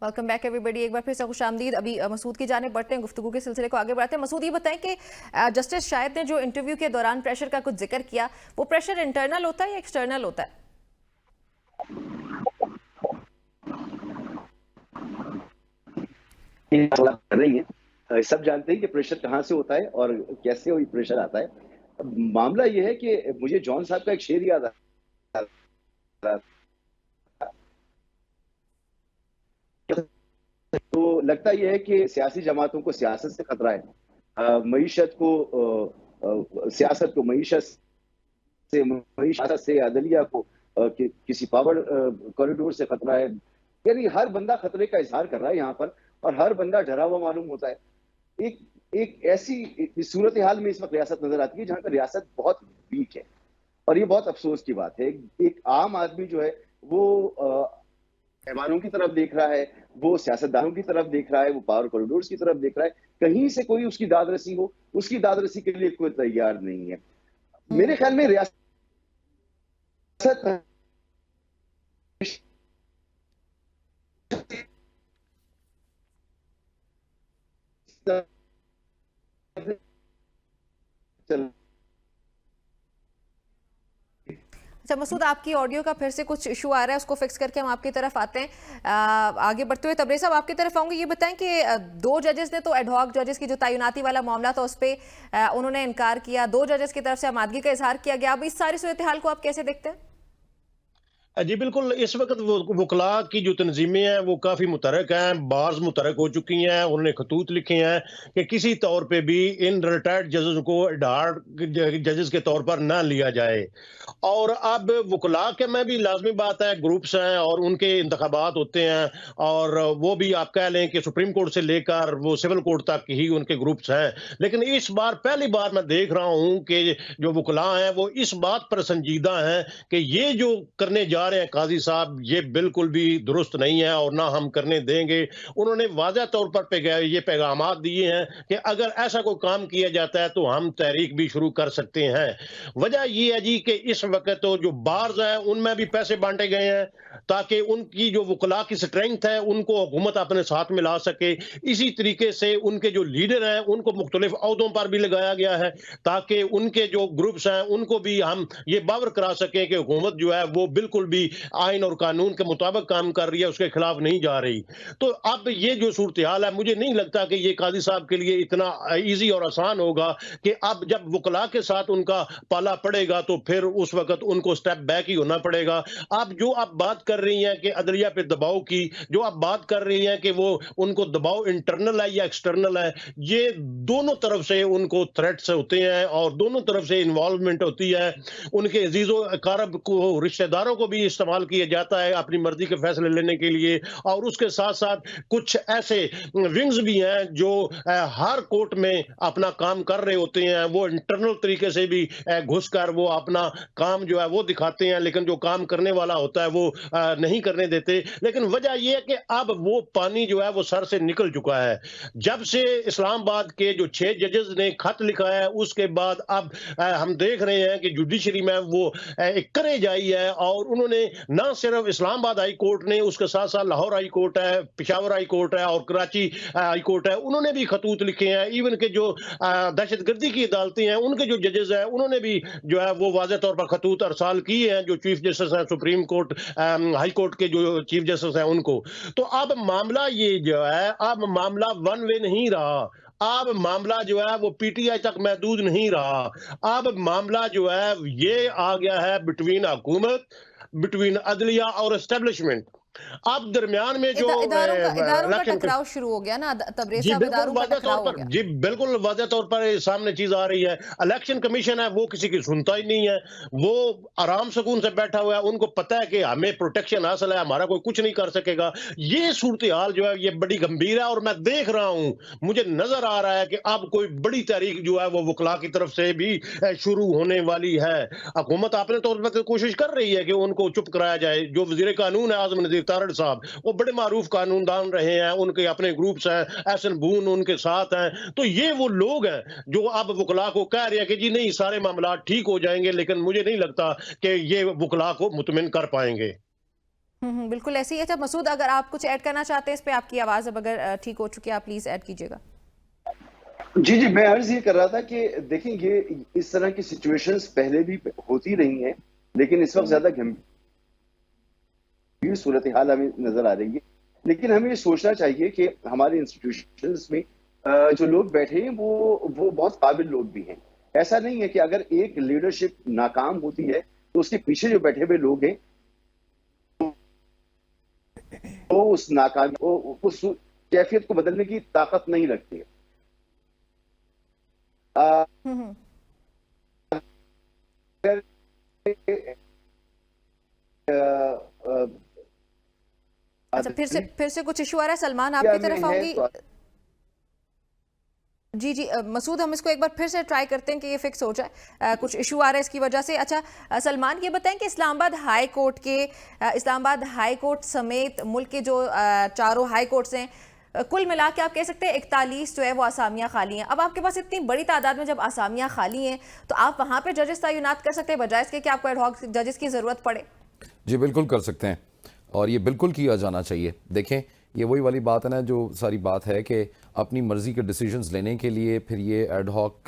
Welcome back everybody. एक बार फिर से खुशामदीद। अभी मसूद की जाने बढ़ते हैं, गुफ्तगू के सिलसिले को आगे बढ़ाते हैं। मसूद, ये बताएं कि जस्टिस शाहिद ने जो इंटरव्यू के दौरान प्रेशर का कुछ जिक्र किया, वो प्रेशर इंटरनल होता है या एक्सटर्नल होता है? कर रही है। सब जानते हैं कि प्रेशर कहाँ से होता है और कैसे वो प्रेशर आता है। मामला ये है कि मुझे जॉन साहब का एक शेर याद आ रहा था। तो लगता यह है कि सियासी जमातों को सियासत से खतरा है, मईशत को सियासत को मईशत से अदलिया को किसी पावर कॉरिडोर से खतरा है। यानी हर बंदा खतरे का इजहार कर रहा है यहाँ पर, और हर बंदा डरा हुआ मालूम होता है। एक एक ऐसी सूरत हाल में इस वक्त रियासत नजर आती है जहां पर रियासत बहुत वीक है, और ये बहुत अफसोस की बात है। एक आम आदमी जो है वो ऐवानों की तरफ देख रहा है, वो सियासतदानों की तरफ देख रहा है, वो पावर कॉरिडोर्स की तरफ देख रहा है। कहीं से कोई उसकी दादरसी हो, उसकी दादरसी के लिए कोई तैयार नहीं है। मेरे ख्याल में रियासत चल अच्छा मसूद, आपकी ऑडियो का फिर से कुछ इशू आ रहा है, उसको फिक्स करके हम आपकी तरफ आते हैं। आगे बढ़ते हुए तबरेज़ साहब आपकी तरफ आऊंगी। ये बताएं कि दो जजेस ने तो एडहॉक जजेस की जो तैनाती वाला मामला था उस पर उन्होंने इनकार किया, दो जजेस की तरफ से आमादगी का इजहार किया गया। अब इस सारी सूरत हाल को आप कैसे देखते हैं? जी बिल्कुल, इस वक्त वकला की जो तंजीमें हैं वो काफ़ी मुतरक हैं, बार्स मुतरक हो चुकी हैं। उन्होंने खतूत लिखे हैं कि किसी तौर पे भी इन रिटायर्ड जजेस को एडहॉक जजेस के तौर पर ना लिया जाए। और अब वकला के में भी लाजमी बात है, ग्रुप्स हैं और उनके इंतखाबात होते हैं, और वो भी आप कह लें कि सुप्रीम कोर्ट से लेकर वो सिविल कोर्ट तक ही उनके ग्रुप्स हैं। लेकिन इस बार पहली बार मैं देख रहा हूं कि जो वकला हैं वो इस बात पर संजीदा हैं कि ये जो करने जा रहे हैं काजी साहब, ये बिल्कुल भी दुरुस्त नहीं है और ना हम करने देंगे। उन्होंने वाज़ेह तौर पर ये पैगामात दिए हैं कि अगर ऐसा कोई काम किया जाता है तो हम तहरीक भी शुरू कर सकते हैं। वजह ये है जी कि इस वक्त तो जो बार्स है उनमें भी पैसे बांटे गए हैं ताकि उनकी जो वकला की स्ट्रेंथ है उनको हुकूमत अपने साथ में ला सके। इसी तरीके से उनके जो लीडर हैं उनको मुख्तलिफ अहदों पर भी लगाया गया है ताकि उनके जो ग्रुप्स हैं उनको भी हम ये बावर करा सकें कि हुकूमत जो है वो बिल्कुल भी आइन और कानून के मुताबिक काम कर रही है, उसके खिलाफ नहीं जा रही। तो अब ये जो सूरत हाल है, मुझे नहीं लगता कि ये काजी साहब के लिए इतना ईजी और आसान होगा कि अब जब वकला के साथ उनका पाला पड़ेगा तो फिर उस वक्त उनको स्टेप बैक ही होना पड़ेगा। आप जो आप बात कर रही हैं कि अदलिया पे दबाव की, जो आप बात कर रही हैं कि वो उनको दबाव इंटरनल है या एक्सटर्नल है, ये दोनों तरफ से उनको थ्रेट्स होते हैं और दोनों तरफ से इन्वॉल्वमेंट होती है। उनके अजीजों अकारब को, रिश्तेदारों को भी इस्तेमाल किया जाता है अपनी मर्जी के फैसले लेने के लिए, और उसके साथ साथ कुछ ऐसे विंग्स भी हैं जो हर कोर्ट में अपना काम कर रहे होते हैं। वो इंटरनल तरीके से भी घुसकर वो अपना काम जो है वो दिखाते हैं, लेकिन जो काम करने वाला होता है वो नहीं करने देते। लेकिन वजह यह है कि अब वो पानी जो है वो सर से निकल चुका है। जब से इस्लामाबाद के जो 6 जजेस ने खत लिखा है उसके बाद अब हम देख रहे हैं कि जुडिशरी में वो एक करे जाई है, और उन्होंने ना सिर्फ इस्लामाबाद हाई कोर्ट ने, उसके साथ साथ लाहौर हाई कोर्ट है, पेशावर हाई कोर्ट है और कराची हाई कोर्ट है, उन्होंने भी खतूत लिखे हैं। इवन के जो दहशतगर्दी की अदालतें हैं उनके जो जजेस हैं उन्होंने भी जो है वो वाज़ेह तौर पर खतूत अरसाल किए हैं, जो चीफ जस्टिस हैं सुप्रीम कोर्ट हाई कोर्ट के जो चीफ जस्टिस हैं उनको। तो अब मामला ये जो है, अब मामला वन वे नहीं रहा। अब मामला जो है वो पीटीआई तक महदूद नहीं रहा। अब मामला जो है ये आ गया है बिटवीन हुकूमत, बिटवीन अदलिया और एस्टेब्लिशमेंट। अब दरमियान में जो इदारों का इलेक्शन टकराव शुरू हो गया ना तबरेज़ जी साहब, बिल्कुल इदारों का वाज़ेह तौर टकराव हो पर, गया। जी बिल्कुल वाज़ेह तौर पर सामने चीज आ रही है। इलेक्शन कमीशन है वो किसी की सुनता ही नहीं है, वो आराम सुकून से बैठा हुआ है। उनको पता है कि हमें प्रोटेक्शन हासिल है, हमारा कोई कुछ नहीं कर सकेगा। ये सूरत हाल जो है ये बड़ी गंभीर है, और मैं देख रहा हूं, मुझे नजर आ रहा है कि अब कोई बड़ी तहरीक जो है वो वकला की तरफ से भी शुरू होने वाली है। हुकूमत अपने तौर पर कोशिश कर रही है कि उनको चुप कराया जाए। जो वजीर कानून है आजम नजीर तारड़ साहब, वो बड़े मारूफ कानूनदान रहे हैं, उनके अपने ग्रुप्स हैं, एहसन बून उनके साथ हैं। तो ये वो लोग हैं जो अब वकला को कह रहे हैं कि जी नहीं सारे मामला ठीक हो जाएंगे, लेकिन मुझे नहीं लगता कि ये वकला को मुतमिन कर पाएंगे। बिल्कुल ऐसे ही है। अच्छा मसूद, अगर आप कुछ ऐड करना चाहते हैं इस पे, आपकी आवाज़ अब अगर ठीक हो चुकी है, आप प्लीज़ ऐड कीजिएगा। जी जी, मैं अर्ज ये कर रहा था कि देखें, ये इस तरह की सिचुएशंस पहले भी होती रही हैं, लेकिन इस वक्त ज्यादा गंभीर सूरत हाल हमें नजर आ रही है। लेकिन हमें ये सोचना चाहिए कि हमारे इंस्टीट्यूशंस में जो लोग बैठे हैं वो बहुत काबिल लोग भी हैं। ऐसा नहीं है कि अगर एक लीडरशिप नाकाम होती है तो उसके पीछे जो बैठे हुए लोग हैं वो उस नाकामी उस कैफियत को बदलने की ताकत नहीं रखते। हम्म अगर अच्छा, फिर से कुछ इशू आ रहा है। सलमान, क्या आपकी में तरफ है आऊंगी। तो जी जी, मसूद, हम इसको एक बार फिर से ट्राई करते हैं कि ये फिक्स हो जाए। कुछ इशू आ रहा है इसकी वजह से। अच्छा सलमान, ये बताएं कि इस्लामाबाद हाई कोर्ट समेत मुल्क के जो चारों हाई कोर्ट्स हैं, कुल मिला के आप कह सकते हैं 41 जो है वो आसामियां खाली हैं। अब आपके पास इतनी बड़ी तादाद में जब आसामियां खाली हैं तो आप वहां पे जजेस तैनात कर सकते हैं बजाय इसके कि आपको एडहॉक जजेस की जरूरत पड़े? जी बिल्कुल कर सकते हैं, और ये बिल्कुल किया जाना चाहिए। देखें, ये वही वाली बात है ना, जो सारी बात है कि अपनी मर्ज़ी के डिसीजंस लेने के लिए फिर ये एडहॉक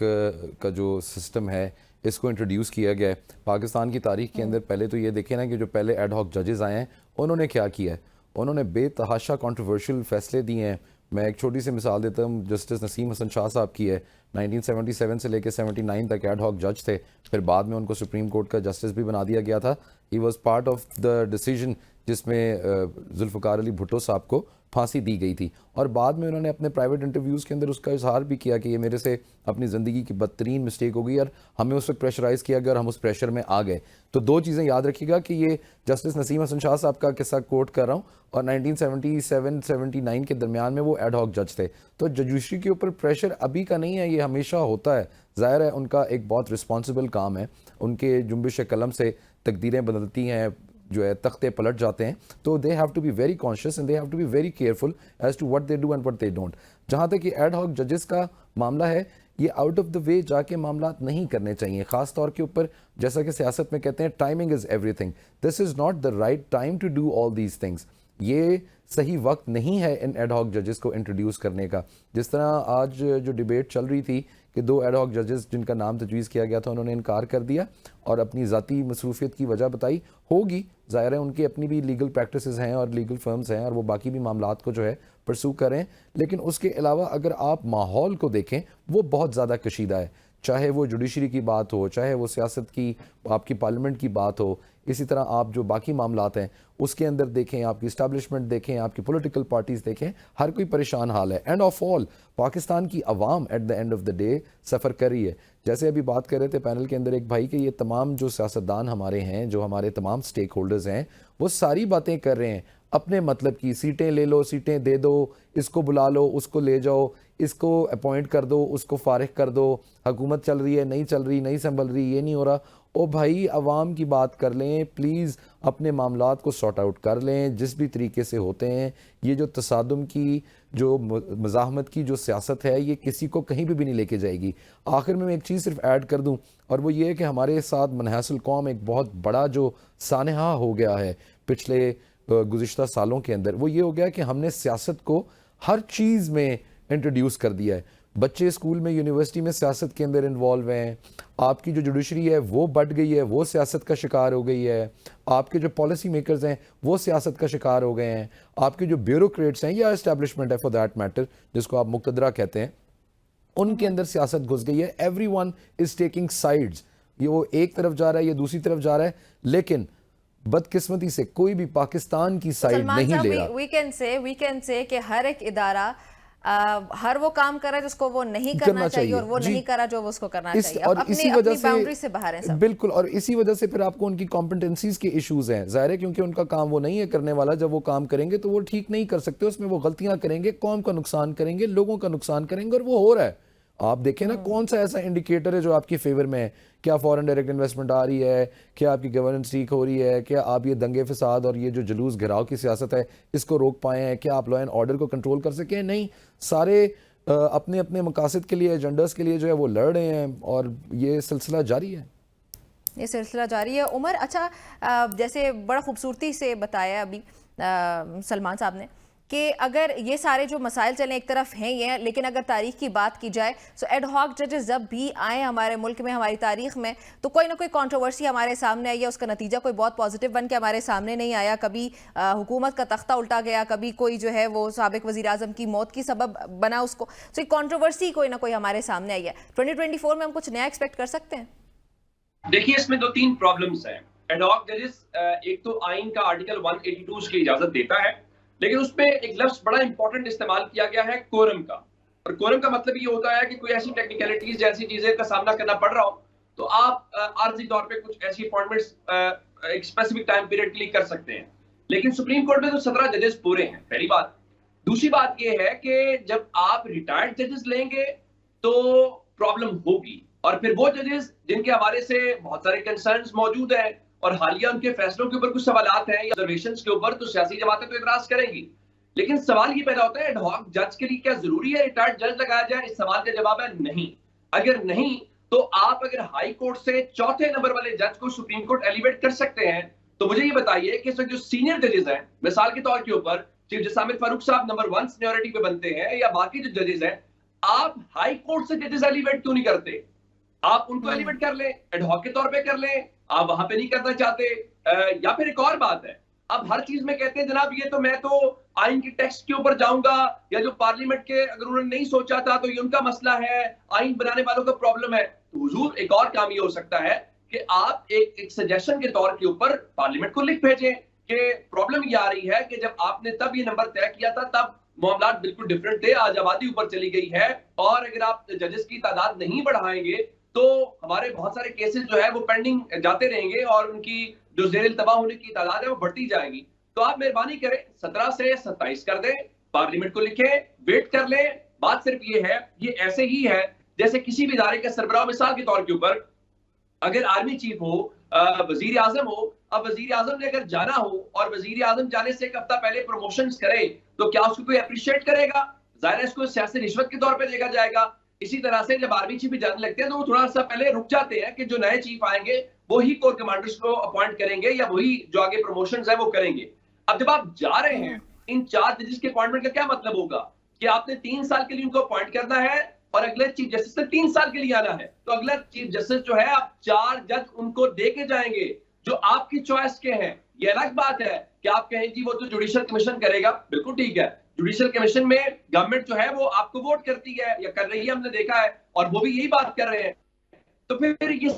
का जो सिस्टम है इसको इंट्रोड्यूस किया गया है। पाकिस्तान की तारीख के अंदर पहले तो ये देखें ना कि जो पहले एडहॉक जजेस आए हैं उन्होंने क्या किया है। उन्होंने बेतहाशा कंट्रोवर्शियल फैसले दिए हैं। मैं एक छोटी सी मिसाल देता हूँ, जस्टिस नसीम हसन शाह साहब की है। 1977 से लेकर 79 तक एडहॉक जज थे, फिर बाद में उनको सुप्रीम कोर्ट का जस्टिस भी बना दिया गया था। He was part of the decision जिसमें जुल्फ़िकार अली भुट्टो साहब को फांसी दी गई थी, और बाद में उन्होंने अपने प्राइवेट इंटरव्यूज़ के अंदर उसका इजहार भी किया कि ये मेरे से अपनी ज़िंदगी की बदतरीन मिस्टेक हो गई और हमें उस वक्त प्रेशराइज़ किया गया और हम उस प्रेशर में आ गए। तो दो चीज़ें याद रखिएगा कि ये जस्टिस नसीम हसन शाह साहब का किस्सा कोट कर रहा हूँ, और 1977-79 के दरमियान में वो एडहॉक जज थे। तो जुडिशरी के ऊपर प्रेशर अभी का नहीं है, ये हमेशा होता है। ज़ाहिर है उनका एक बहुत रिस्पॉन्सिबल काम है, उनके जुम्बिश कलम से तकदीरें बदलती हैं, जो है तख्ते पलट जाते हैं। तो they have to be very conscious and they have to be very careful as to what they do and what they don't. जहाँ तक कि एड हॉक जजेस का मामला है, ये आउट ऑफ द वे जाके मामला नहीं करने चाहिए, ख़ास तौर के ऊपर जैसा कि सियासत में कहते हैं timing is everything. This is not the right time to do all these things. ये सही वक्त नहीं है इन एडहॉक जजेस को इंट्रोड्यूस करने का। जिस तरह आज जो डिबेट चल रही थी कि 2 एडहॉक जजेस जिनका नाम तजवीज़ किया गया था उन्होंने इनकार कर दिया और अपनी ज़ाती मसरूफियत की वजह बताई। होगी, ज़ाहिर है उनकी अपनी भी लीगल प्रैक्टिसेस हैं और लीगल फर्म्स हैं और वो बाकी भी मामलात को जो है परसू करें, लेकिन उसके अलावा अगर आप माहौल को देखें वो बहुत ज़्यादा कशीदा है। चाहे वो जुडिशरी की बात हो, चाहे वो सियासत की, आपकी पार्लियामेंट की बात हो, इसी तरह आप जो बाकी मामलात हैं उसके अंदर देखें, आपकी इस्टेब्लिशमेंट देखें, आपकी पॉलिटिकल पार्टीज़ देखें, हर कोई परेशान हाल है। एंड ऑफ ऑल पाकिस्तान की आवाम at the end of the day suffer कर रही है। जैसे अभी बात कर रहे थे पैनल के अंदर एक भाई कि ये तमाम जो सियासतदान हमारे हैं, जो हमारे तमाम स्टेक होल्डर्स हैं, वो सारी बातें कर रहे हैं अपने मतलब की, सीटें ले लो, सीटें दे दो, इसको बुला लो, उसको ले जाओ, इसको अपॉइंट कर दो, उसको फारिग कर दो, हुकूमत चल रही है, नहीं चल रही, नहीं संभल रही, ये नहीं हो रहा। ओ भाई, अवाम की बात कर लें प्लीज़, अपने मामलात को सॉर्ट आउट कर लें जिस भी तरीके से होते हैं। ये जो तसादुम की, जो मज़ाहमत की जो सियासत है, ये किसी को कहीं भी नहीं लेके जाएगी। आखिर में मैं एक चीज़ सिर्फ ऐड कर दूं, और वो ये है कि हमारे साथ मनहसल कौम एक बहुत बड़ा जो सानहा हो गया है पिछले गुज़िश्ता सालों के अंदर, वो ये हो गया कि हमने सियासत को हर चीज़ में इंट्रोड्यूस कर दिया है। बच्चे स्कूल में, यूनिवर्सिटी में सियासत के अंदर इन्वॉल्व हैं। आपकी जो जुडिशरी है वो बढ़ गई है, वो सियासत का शिकार हो गई है। आपके जो पॉलिसी मेकर्स हैं वो सियासत का शिकार हो गए हैं। आपके जो ब्यूरोक्रेट्स हैं या एस्टैब्लिशमेंट है फॉर दैट मैटर, जिसको आप मुक्तदरा कहते हैं, उनके अंदर सियासत घुस गई है। Everyone is taking sides. ये वो एक तरफ जा रहा है, ये दूसरी तरफ जा रहा है, लेकिन बदकिस्मती से कोई भी पाकिस्तान की साइड नहीं ले रहा। वी कैन से कि हर एक इदारा हर वो काम कर रहा है जिसको वो नहीं करना चाहिए और वो नहीं करा जो वो उसको करना चाहिए। और इसी वजह से बाउंड्री से बाहर है सब। बिल्कुल, और इसी वजह से फिर आपको उनकी कॉम्पिटेंसीज के इश्यूज हैं। जाहिर है क्योंकि उनका काम वो नहीं है करने वाला। जब वो काम करेंगे तो वो ठीक नहीं कर सकते, उसमें वो गलतियां करेंगे, कौम का नुकसान करेंगे, लोगों का नुकसान करेंगे, और वो हो रहा है। आप देखें ना, कौन सा ऐसा इंडिकेटर है जो आपकी फेवर में है? क्या फॉरेन डायरेक्ट इन्वेस्टमेंट आ रही है? क्या आपकी गवर्नेंस ठीक हो रही है? क्या आप ये दंगे फसाद और ये जो जुलूस घिराव की सियासत है इसको रोक पाए हैं? क्या आप लॉ एंड ऑर्डर को कंट्रोल कर सके? नहीं, सारे अपने अपने मकासद के लिए, एजेंडर्स के लिए जो है वो लड़ रहे हैं, और ये सिलसिला जारी है। ये सिलसिला जारी है। उमर, अच्छा, जैसे बड़ा खूबसूरती से बताया अभी सलमान साहब ने कि अगर ये सारे जो मसाइल चलें एक तरफ हैं ये, लेकिन अगर तारीख की बात की जाए तो एडहॉक जजेस जब भी आए हमारे मुल्क में, हमारी तारीख में, तो कोई ना कोई कंट्रोवर्सी हमारे सामने आई है, उसका नतीजा कोई बहुत पॉजिटिव बन के हमारे सामने नहीं आया। कभी हुकूमत का तख्ता उल्टा गया, कभी कोई जो है वो साबिक वज़ीर आज़म की मौत की सबब बना उसको। तो एक कंट्रोवर्सी कोई ना कोई हमारे सामने आई है। 2024 में हम कुछ नया एक्सपेक्ट कर सकते हैं? देखिए, इसमें 2-3 प्रॉब्लम्स हैं। एडहॉक जजेस, एक तो आइन का आर्टिकल 182 उसकी इजाजत देता है, लेकिन उसमें एक लफ्ज बड़ा इंपॉर्टेंट इस्तेमाल किया गया है, कोरम का। और कोरम का मतलब ये होता है कि कोई ऐसी टेक्निकलिटीज जैसी चीजें का सामना करना पड़ रहा हो तो आप आर्जी तौर पे कुछ ऐसी अपॉइंटमेंट्स एक स्पेसिफिक टाइम पीरियड के लिए कर सकते हैं। लेकिन सुप्रीम कोर्ट में तो 17 जजेस पूरे हैं, पहली बात। दूसरी बात ये है कि जब आप रिटायर्ड जजेस लेंगे तो प्रॉब्लम होगी, और फिर वो जजेस जिनके हवाले से बहुत सारे कंसर्न्स मौजूद हैं और हालिया उनके फैसलों के ऊपर कुछ सवालात हैं या ऑब्जर्वेशंस के ऊपर, तो सियासी जमातें तो इतराज करेंगी। लेकिन सवाल ये पैदा होता है, एडहॉक जज के लिए क्या जरूरी है रिटायर्ड जज लगाया जाए? इस सवाल का जवाब है नहीं। अगर नहीं तो आप अगर हाई कोर्ट से चौथे नंबर वाले जज को सुप्रीम कोर्ट एलिवेट कर सकते हैं, तो मुझे ये बताइए कि जो सीनियर जजेस हैं, मिसाल के तौर के ऊपर चीफ जस्टिस आमिर फारूक साहब नंबर 1 सीनियरिटी पे बनते हैं, या बाकी जो जजेस हैं, आप हाई कोर्ट से जजेस एलिवेट क्यों नहीं करते? आप उनको एलिवेट कर लें, एडहॉक के तौर पे कर लें। आप वहां पे नहीं करना चाहते। या फिर एक और बात है, अब हर चीज में कहते हैं जनाब ये तो मैं तो आइन के टेक्स्ट के ऊपर जाऊंगा, या जो पार्लियामेंट के अगर उन्होंने नहीं सोचा था तो ये उनका मसला है, आइन बनाने वालों का प्रॉब्लम है। तो हुजूर, एक और काम ये हो सकता है कि आप एक सजेशन के तौर के ऊपर पार्लियामेंट को लिख भेजें कि प्रॉब्लम ये आ रही है कि जब आपने तब ये नंबर तय किया था तब मामला बिल्कुल डिफरेंट थे, आज आबादी ऊपर चली गई है, और अगर आप जजेस की तादाद नहीं बढ़ाएंगे तो हमारे बहुत सारे केसेस जो है वो पेंडिंग जाते रहेंगे और उनकी जो जेर इल्तवा होने की तादाद है वो बढ़ती जाएगी। तो आप मेहरबानी करें 17 से 27 कर दें, पार्लियामेंट को लिखें, वेट कर लें। बात सिर्फ ये है, ये ऐसे ही है जैसे किसी भी इदारे का सरबराह, मिसाल के तौर के ऊपर अगर आर्मी चीफ हो, वजीर आजम हो, अब वजीर आजम ने अगर जाना हो और वजीर आजम जाने से एक हफ्ता पहले प्रमोशन करे तो क्या उसको कोई अप्रिशिएट करेगा? जाहिर है इसको सियासी रिश्वत के तौर पर देखा जाएगा। इसी तरह से जब आर्मी चीफ भी जाने लगते हैं तो वो थोड़ा सा पहले रुक जाते हैं कि जो नए चीफ आएंगे वो ही कोर कमांडर्स को अपॉइंट करेंगे या वही जो आगे प्रमोशंस है वो करेंगे। अब जब आप जा रहे हैं, इन 4 जजेस के अपॉइंटमेंट का क्या मतलब होगा कि आपने 3 साल के लिए उनको अपॉइंट करना है और अगले चीफ जस्टिस से 3 साल के लिए आना है, तो अगला चीफ जस्टिस जो है आप 4 जज उनको दे के जाएंगे जो आपकी चॉइस के हैं। ये अलग बात है कि आप कहें जी वो तो जुडिशियल कमीशन करेगा, बिल्कुल ठीक है। जुडिशियल कमीशन में गवर्नमेंट जो है वो आपको वोट करती है या कर रही है, हमने देखा है, और वो भी यही बात कर रहे हैं। तो फिर ये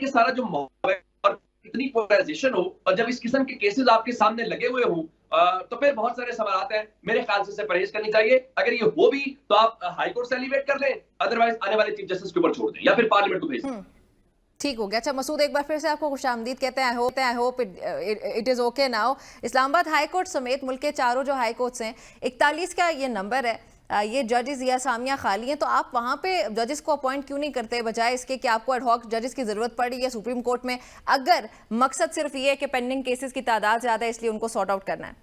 सारा जो माहौल और इतनी पोलराइजेशन हो और जब इस किस्म के केसेस आपके सामने लगे हुए हों, तो फिर बहुत सारे सवाल हैं। मेरे ख्याल से परहेज करनी चाहिए। अगर ये हो भी तो आप हाई कोर्ट से एलिवेट कर लें, अदरवाइज आने वाले चीफ जस्टिस के ऊपर छोड़ दें या फिर पार्लियामेंट को भेज दें। ठीक हो गया। अच्छा मसूद, एक बार फिर से आपको खुशामदीद कहते हैं। I hope it is okay now. Islamabad high court समेत मुल्क के चारों जो हाई कोर्ट्स हैं, 41 का ये नंबर है, ये जजेस या असामियाँ खाली हैं, तो आप वहाँ पे जजेस को अपॉइंट क्यों नहीं करते, बजाय इसके कि आपको एडहॉक जजेस की ज़रूरत पड़ी है सुप्रीम कोर्ट में, अगर मकसद सिर्फ ये है कि पेंडिंग केसेस की तादाद ज़्यादा है इसलिए उनको सॉर्ट आउट करना है?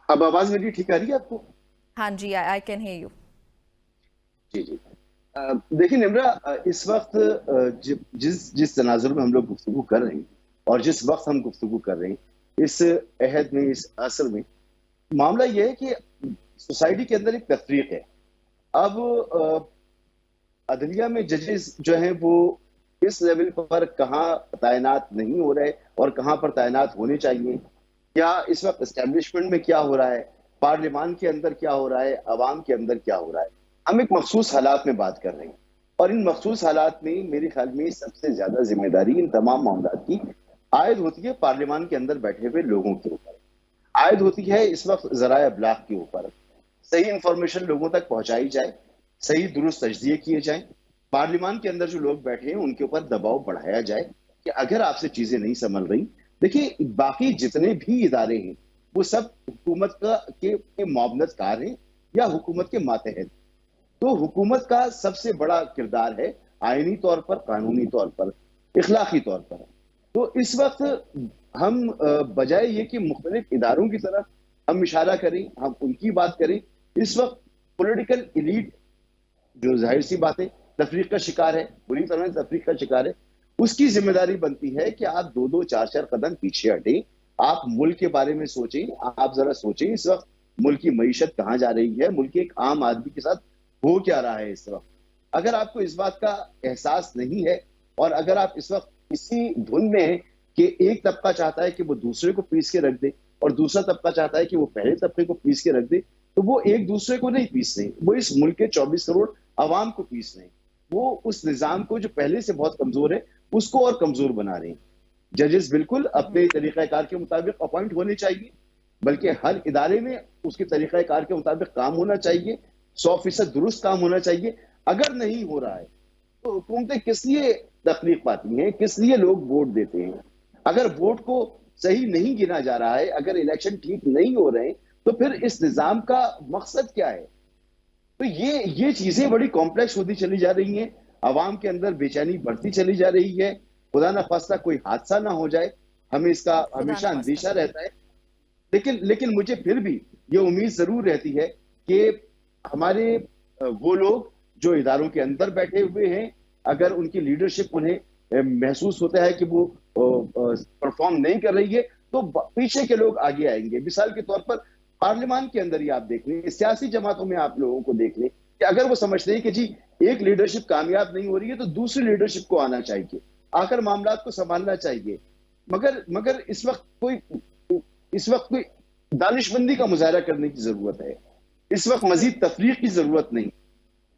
अब आवाज मेरी ठीक आ रही है आपको? हाँ जी, आई कैन हियर यू। जी जी। देखिए निम्रा, इस वक्त जिस तनाजुर में हम लोग गुफ्तगू कर रहे हैं और जिस वक्त हम गुफ्तगू कर रहे हैं, इस अहद में, इस असर में मामला यह है कि सोसाइटी के अंदर एक तफरीक है। अब अदलिया में जजेस जो हैं वो इस लेवल पर कहाँ तैनात नहीं हो रहे और कहाँ पर तैनात होने चाहिए, क्या इस वक्त एस्टेब्लिशमेंट में क्या हो रहा है, पार्लियामान के अंदर क्या हो रहा है, अवाम के अंदर क्या हो रहा है। हम एक मखसूस हालात में बात कर रहे हैं और इन मखसूस हालात में मेरे ख्याल में सबसे ज्यादा जिम्मेदारी इन तमाम मामलों की आयद होती है पार्लियामान के अंदर बैठे हुए लोगों के ऊपर, आयद होती है इस वक्त ज़राए अबलाग के ऊपर। सही इंफॉर्मेशन लोगों तक पहुंचाई जाए, सही दुरुस्त तजज़िये किए जाए, पार्लियामान के अंदर जो लोग बैठे हैं उनके ऊपर दबाव बढ़ाया जाए कि अगर आपसे चीजें नहीं संभल रही। देखिए बाकी जितने भी इदारे हैं वो सब हुकूमत के मुआवनतकार हैं या हुकूमत के मातहत। तो हुकूमत का सबसे बड़ा किरदार है आईनी तौर पर, कानूनी तौर पर, इखलाकी तौर पर। तो इस वक्त हम बजाय ये कि मुख्तलिफ इदारों की तरफ हम इशारा करें, हम उनकी बात करें, इस वक्त पॉलिटिकल एलीट जो जाहिर सी बात है तफरीक का शिकार है, बुरी तरह से तफरीक का शिकार है, उसकी जिम्मेदारी बनती है कि आप 2-2 4-4 कदम पीछे हटें, आप मुल्क के बारे में सोचें, आप जरा सोचें इस वक्त मुल्क की मईशत कहाँ जा रही है, मुल्क के एक आम आदमी के साथ हो क्या रहा है इस वक्त। अगर आपको इस बात का एहसास नहीं है और अगर आप इस वक्त इसी धुन में हैं कि एक तबका चाहता है कि वो दूसरे को पीस के रख दे और दूसरा तबका चाहता है कि वो पहले तबके को पीस के रख दे, तो वो एक दूसरे को नहीं पीस रहे, वो इस मुल्क के 24 करोड़ आवाम को पीस रहे हैं। वो उस निजाम को जो पहले से बहुत कमजोर है उसको और कमजोर बना रहे हैं। जजेस बिल्कुल अपने तरीक़ाकार के मुताबिक अपॉइंट होने चाहिए, बल्कि हर इदारे में उसके तरीक़ाकार के मुताबिक काम होना चाहिए, 100% दुरुस्त काम होना चाहिए। अगर नहीं हो रहा है तो हुकूमतें किस लिए तकलीफ पाती हैं, किस लिए लोग वोट देते हैं? अगर वोट को सही नहीं गिना जा रहा है, अगर इलेक्शन ठीक नहीं हो रहे हैं, तो फिर इस निजाम का मकसद क्या है? तो ये चीजें बड़ी कॉम्प्लेक्स होती चली जा रही हैं, आवाम के अंदर बेचैनी बढ़ती चली जा रही है। खुदा ना खास्ता कोई हादसा ना हो जाए, हमें इसका हमेशा अंदेशा रहता है। लेकिन मुझे फिर भी ये उम्मीद जरूर रहती है कि हमारे वो लोग जो इदारों के अंदर बैठे हुए हैं, अगर उनकी लीडरशिप उन्हें महसूस होता है कि वो परफॉर्म नहीं कर रही है, तो पीछे के लोग आगे आएंगे। मिसाल के तौर पर पार्लियामान के अंदर ही आप देख लें, सियासी जमातों में आप लोगों को देख लें कि अगर वो समझते हैं कि जी एक लीडरशिप कामयाब नहीं हो रही है तो दूसरी लीडरशिप को आना चाहिए, आकर मामला को संभालना चाहिए। मगर इस वक्त कोई दानिशमंदी का मुजाहरा करने की जरूरत है, इस वक्त मजीद तफरीक की जरूरत नहीं।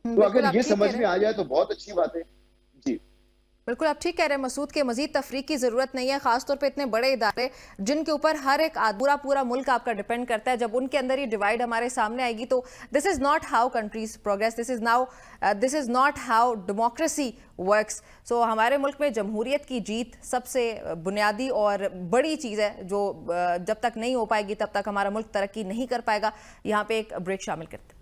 तो अगर ये समझ में आ जाए तो बहुत अच्छी बात है। जी बिल्कुल आप ठीक कह रहे हैं मसूद के मजीद तफरीक की ज़रूरत नहीं है, खासतौर पे इतने बड़े इदारे जिनके ऊपर हर एक पूरा मुल्क आपका डिपेंड करता है। जब उनके अंदर ये डिवाइड हमारे सामने आएगी तो this is not how countries progress, this is not how democracy works. So हमारे मुल्क में जमहूरियत की जीत सबसे बुनियादी और बड़ी चीज़ है जो जब तक नहीं हो पाएगी तब तक हमारा मुल्क तरक्की नहीं कर पाएगा। यहाँ पे एक ब्रेक शामिल करते हैं।